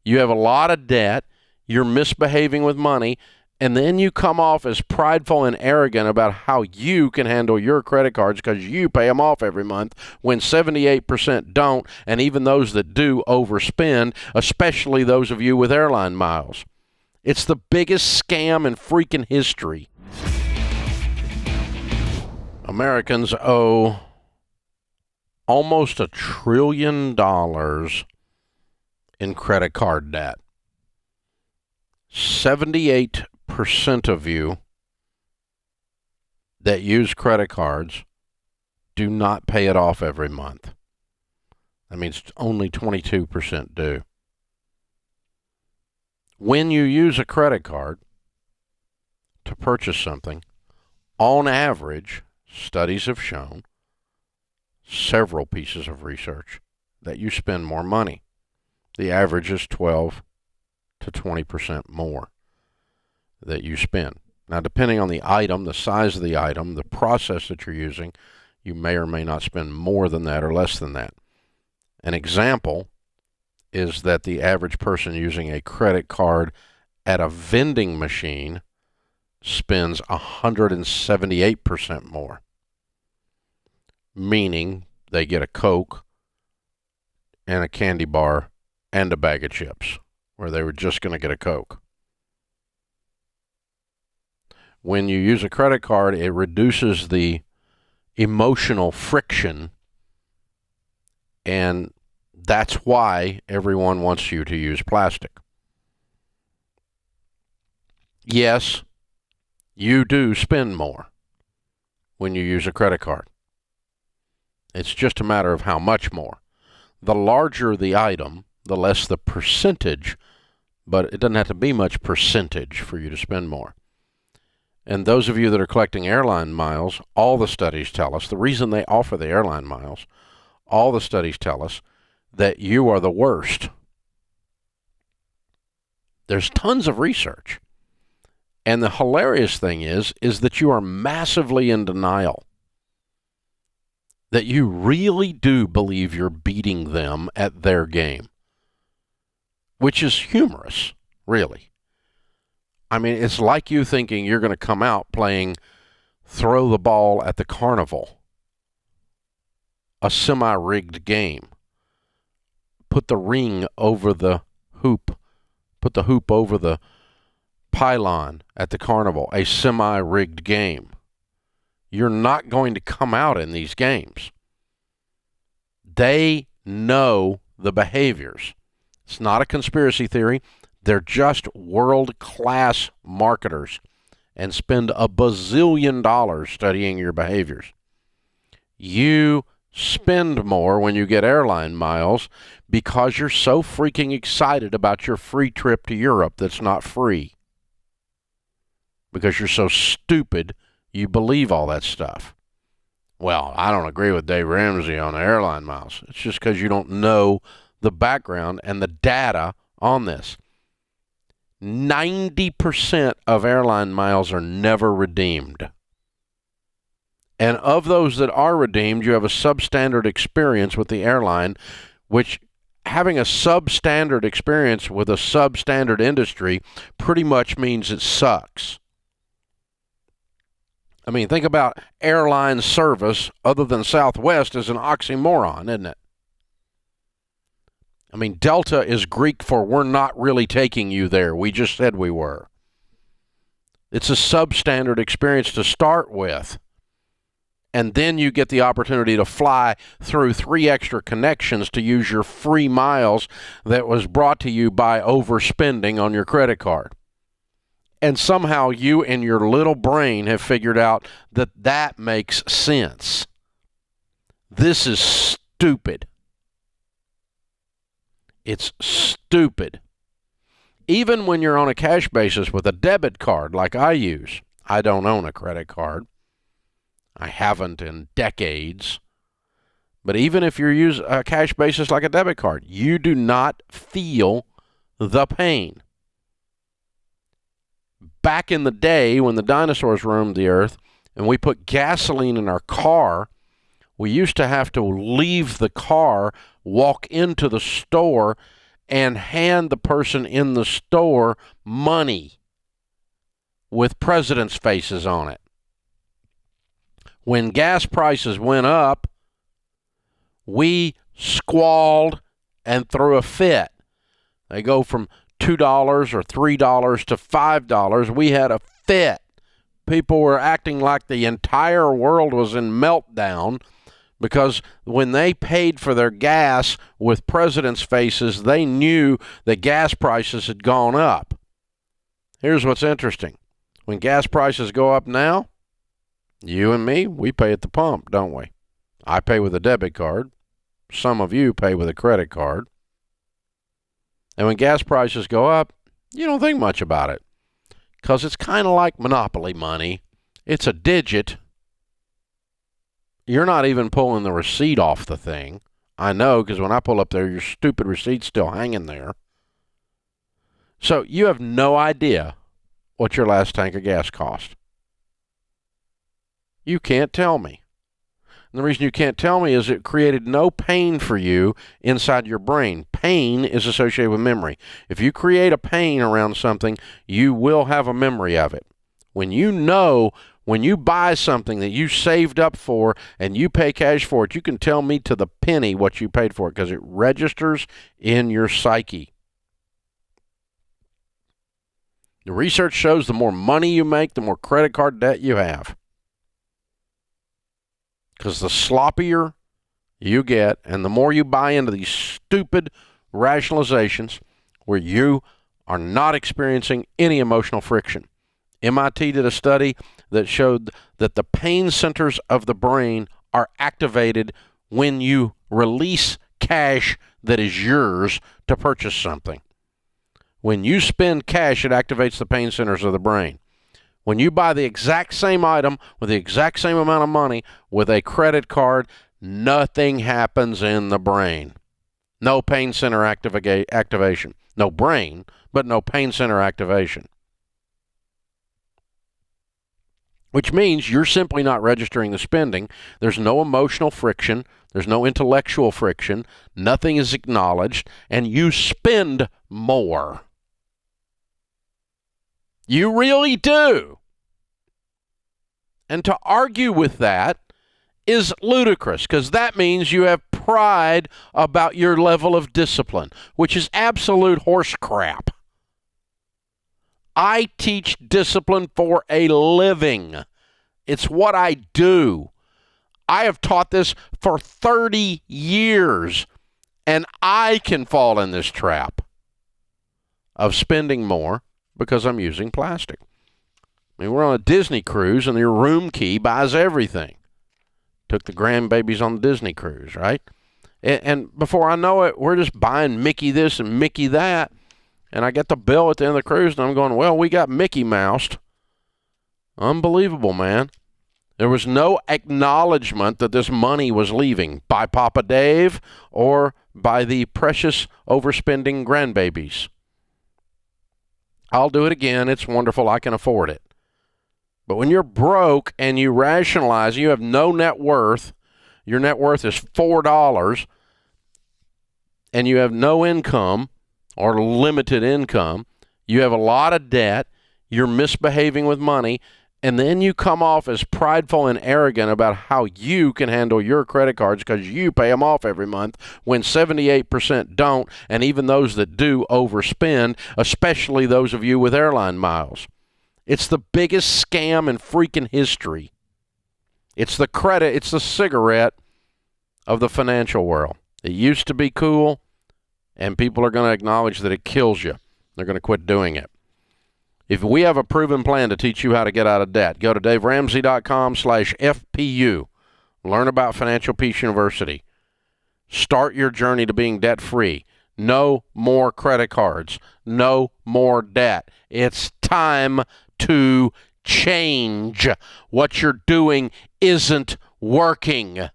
You have a lot of debt. You're misbehaving with money. And then you come off as prideful and arrogant about how you can handle your credit cards because you pay them off every month when 78% don't, and even those that do overspend, especially those of you with airline miles. It's the biggest scam in freaking history. Americans owe almost $1 trillion in credit card debt. 78% of you that use credit cards do not pay it off every month. That means only 22% do. When you use a credit card to purchase something, on average, studies have shown, several pieces of research, that you spend more money. The average is 12 to 20% more that you spend. Now, depending on the item, the size of the item, the process that you're using, you may or may not spend more than that or less than that. An example is that the average person using a credit card at a vending machine spends 178% more, meaning they get a Coke and a candy bar and a bag of chips, where they were just going to get a Coke. When you use a credit card, it reduces the emotional friction, and that's why everyone wants you to use plastic. Yes, you do spend more when you use a credit card. It's just a matter of how much more. The larger the item, the less the percentage, but it doesn't have to be much percentage for you to spend more. And those of you that are collecting airline miles, all the studies tell us, the reason they offer the airline miles, all the studies tell us that you are the worst. There's tons of research. And the hilarious thing is that you are massively in denial. That you really do believe you're beating them at their game. Which is humorous, really. I mean, it's like you thinking you're going to come out playing throw the ball at the carnival. A semi-rigged game. Put the ring over the hoop. Put the hoop over the pylon at the carnival. A semi-rigged game. You're not going to come out in these games. They know the behaviors. It's not a conspiracy theory. They're just world-class marketers and spend $1 bazillion studying your behaviors. You spend more when you get airline miles because you're so freaking excited about your free trip to Europe that's not free. Because you're so stupid, you believe all that stuff. Well, I don't agree with Dave Ramsey on the airline miles. It's just because you don't know the background and the data on this. 90% of airline miles are never redeemed. And of those that are redeemed, you have a substandard experience with the airline, which having a substandard experience with a substandard industry pretty much means it sucks. I mean, think about airline service other than Southwest as an oxymoron, isn't it? I mean, Delta is Greek for we're not really taking you there. We just said we were. It's a substandard experience to start with. And then you get the opportunity to fly through 3 extra connections to use your free miles that was brought to you by overspending on your credit card. And somehow you in your little brain have figured out that that makes sense. This is stupid. It's stupid. Even when you're on a cash basis with a debit card like I use. I don't own a credit card. I haven't in decades. But even if you use a cash basis like a debit card, you do not feel the pain. Back in the day when the dinosaurs roamed the earth and we put gasoline in our car, we used to have to leave the car, walk into the store, and hand the person in the store money with presidents' faces on it. When gas prices went up, we squalled and threw a fit. They go from $2 or $3 to $5. We had a fit. People were acting like the entire world was in meltdown because when they paid for their gas with presidents' faces, they knew that gas prices had gone up. Here's what's interesting. When gas prices go up now, you and me, we pay at the pump, don't we? I pay with a debit card. Some of you pay with a credit card. And when gas prices go up, you don't think much about it because it's kind of like monopoly money. It's a digit. You're not even pulling the receipt off the thing. I know, because when I pull up there, your stupid receipt's still hanging there. So you have no idea what your last tank of gas cost. You can't tell me. And the reason you can't tell me is it created no pain for you inside your brain. Pain is associated with memory. If you create a pain around something, you will have a memory of it. When you buy something that you saved up for and you pay cash for it, you can tell me to the penny what you paid for it because it registers in your psyche. The research shows the more money you make, the more credit card debt you have. Because the sloppier you get and the more you buy into these stupid rationalizations where you are not experiencing any emotional friction. MIT did a study that showed that the pain centers of the brain are activated when you release cash that is yours to purchase something. When you spend cash, it activates the pain centers of the brain. When you buy the exact same item with the exact same amount of money with a credit card, nothing happens in the brain. No pain center activation. No brain, but no pain center activation. Which means you're simply not registering the spending. There's no emotional friction. There's no intellectual friction. Nothing is acknowledged, and you spend more. You really do. And to argue with that is ludicrous because that means you have pride about your level of discipline, which is absolute horse crap. I teach discipline for a living. It's what I do. I have taught this for 30 years, and I can fall in this trap of spending more because I'm using plastic. I mean, we're on a Disney cruise, and your room key buys everything. Took the grandbabies on the Disney cruise, right? And before I know it, we're just buying Mickey this and Mickey that. And I get the bill at the end of the cruise, and I'm going, well, we got Mickey Moused. Unbelievable, man. There was no acknowledgement that this money was leaving by Papa Dave or by the precious overspending grandbabies. I'll do it again. It's wonderful. I can afford it. But when you're broke and you rationalize, you have no net worth, your net worth is $4, and you have no income or limited income, you have a lot of debt, you're misbehaving with money, and then you come off as prideful and arrogant about how you can handle your credit cards because you pay them off every month when 78% don't, and even those that do overspend, especially those of you with airline miles. It's the biggest scam in freaking history. It's the credit, it's the cigarette of the financial world. It used to be cool, and people are going to acknowledge that it kills you. They're going to quit doing it. If we have a proven plan to teach you how to get out of debt, go to daveramsey.com/FPU. Learn about Financial Peace University. Start your journey to being debt-free. No more credit cards. No more debt. It's time to change. What you're doing isn't working.